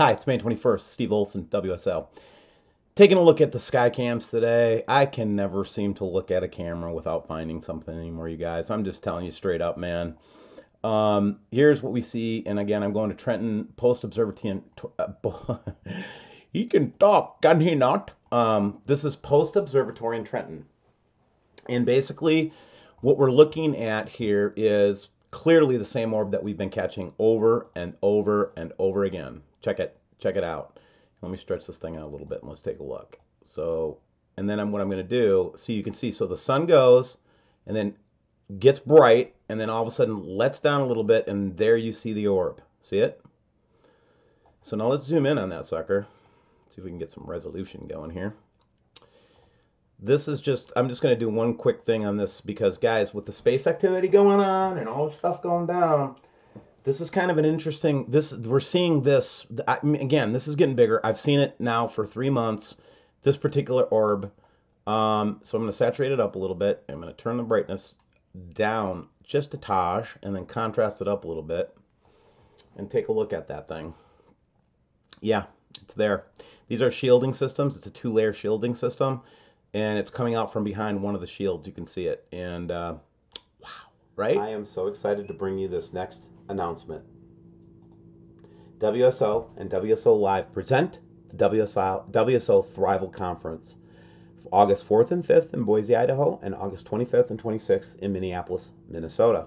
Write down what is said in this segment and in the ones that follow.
Hi, it's May 21st. Steve Olson, WSO. Taking a look at the sky cams today. I can never seem to look at a camera without finding something anymore, you guys. I'm just telling you straight up, man. Here's what we see, and again, I'm going to Trenton Post Observatory. He can talk, can he not? This is Post Observatory in Trenton, and basically, what we're looking at here is clearly the same orb that we've been catching over and over and over again. Check it out. Let me stretch this thing out a little bit and let's take a look. So, and then what I'm going to do, so you can see, so the sun goes and then gets bright and then all of a sudden lets down a little bit and there you see the orb. See it? So now let's zoom in on that sucker. See if we can get some resolution going here. This is just, I'm just going to do one quick thing on this because, guys, with the space activity going on and all the stuff going down, this is kind of an interesting, we're seeing this, again, this is getting bigger. I've seen it now for 3 months, this particular orb. So I'm going to saturate it up a little bit. I'm going to turn the brightness down just a touch and then contrast it up a little bit and take a look at that thing. Yeah, it's there. These are shielding systems. It's a 2-layer shielding system, and it's coming out from behind one of the shields. You can see it. And wow, right? I am so excited to bring you this next announcement. WSO and WSO Live present the WSO Thrival Conference, August 4th and 5th in Boise, Idaho, and August 25th and 26th in Minneapolis, Minnesota.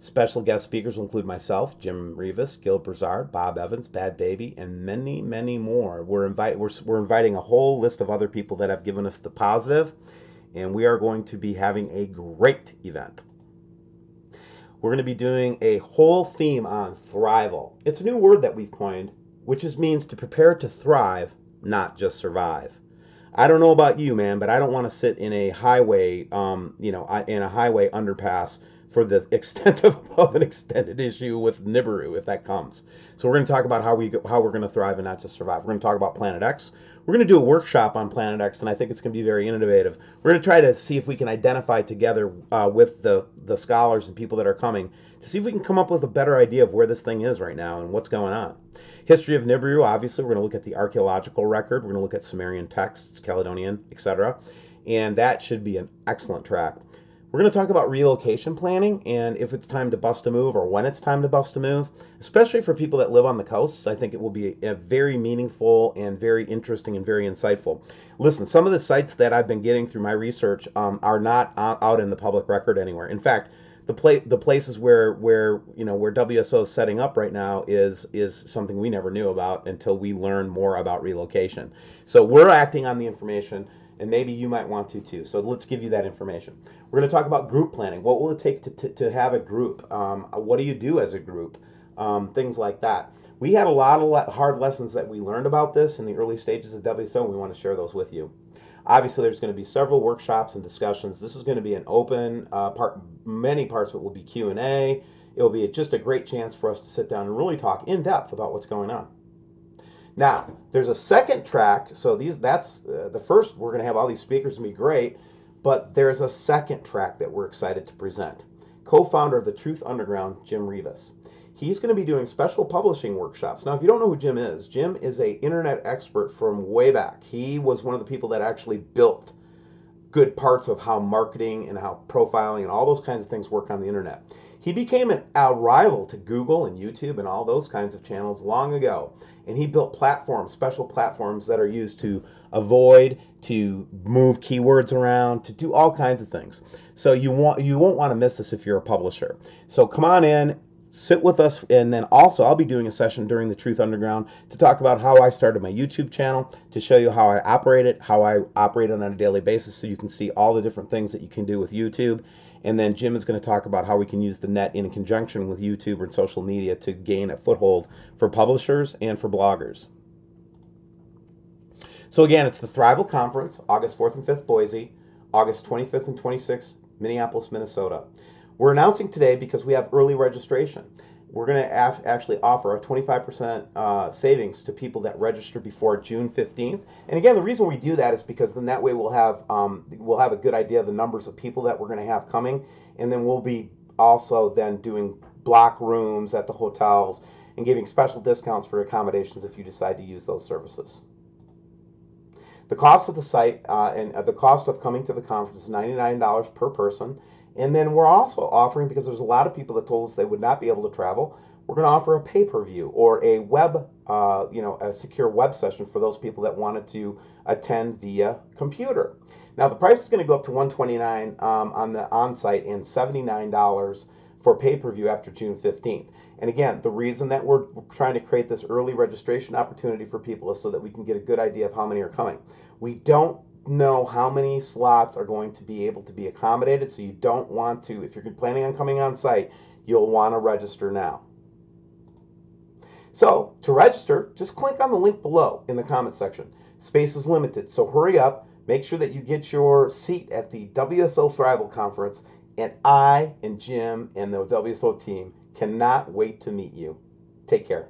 Special guest speakers will include myself, Jim Rivas, Gil Brazard, Bob Evans, Bad Baby, and many, many more. We're inviting a whole list of other people that have given us the positive, and we are going to be having a great event. We're going to be doing a whole theme on thrival. It's a new word that we've coined, which means to prepare to thrive, not just survive. I don't know about you, man, but I don't want to sit in a highway, in a highway underpass for the extent of an extended issue with Nibiru, if that comes. So we're going to talk about how we're going to thrive and not just survive. We're going to talk about Planet X. We're going to do a workshop on Planet X, and I think it's going to be very innovative. We're going to try to see if we can identify together with the scholars and people that are coming to see if we can come up with a better idea of where this thing is right now and what's going on. History of Nibiru, obviously, we're going to look at the archaeological record. We're going to look at Sumerian texts, Caledonian, etc. And that should be an excellent track. We're going to talk about relocation planning and if it's time to bust a move or when it's time to bust a move, especially for people that live on the coasts. I think it will be a very meaningful and very interesting and very insightful. Listen, some of the sites that I've been getting through my research are not out in the public record anywhere. In fact, the places where WSO is setting up right now is something we never knew about until we learn more about relocation. So we're acting on the information, and maybe you might want to too. So let's give you that information. We're going to talk about group planning. What will it take to have a group? What do you do as a group? Things like that. We had a lot of hard lessons that we learned about this in the early stages of WSO, and we want to share those with you. Obviously, there's going to be several workshops and discussions. This is going to be an open part. Many parts of it will be Q&A. It will be just a great chance for us to sit down and really talk in depth about what's going on. Now, there's a second track. So that's the first. We're going to have all these speakers and be great. But there's a second track that we're excited to present. Co-founder of the Truth Underground, Jim Rivas. He's going to be doing special publishing workshops. Now, if you don't know who Jim is an internet expert from way back. He was one of the people that actually built good parts of how marketing and how profiling and all those kinds of things work on the internet. He became a rival to Google and YouTube and all those kinds of channels long ago. And he built platforms, special platforms that are used to avoid, to move keywords around, to do all kinds of things. So you won't want to miss this if you're a publisher. So come on in, sit with us, and then also I'll be doing a session during the Truth Underground to talk about how I started my YouTube channel, to show you how I operate it, how I operate it on a daily basis, so you can see all the different things that you can do with YouTube. And then Jim is going to talk about how we can use the net in conjunction with YouTube and social media to gain a foothold for publishers and for bloggers. So again, it's the Thrival Conference, August 4th and 5th, Boise, August 25th and 26th, Minneapolis, Minnesota. We're announcing today because we have early registration. We're going to actually offer a 25% savings to people that register before June 15th. And again, the reason we do that is because then that way we'll have a good idea of the numbers of people that we're going to have coming, and then we'll be also then doing block rooms at the hotels and giving special discounts for accommodations if you decide to use those services. The cost of the site and the cost of coming to the conference is $99 per person. And then we're also offering, because there's a lot of people that told us they would not be able to travel, we're going to offer a pay-per-view or a web, a secure web session for those people that wanted to attend via computer. Now the price is going to go up to $129 on the on-site and $79 for pay-per-view after June 15th. And again, the reason that we're trying to create this early registration opportunity for people is so that we can get a good idea of how many are coming. We don't know how many slots are going to be able to be accommodated, so you don't want to, if you're planning on coming on site, you'll want to register now. So to register, just click on the link below in the comment section. Space is limited, so hurry up. Make sure that you get your seat at the WSO Thrival Conference, and I and Jim and the WSO team cannot wait to meet you. Take care.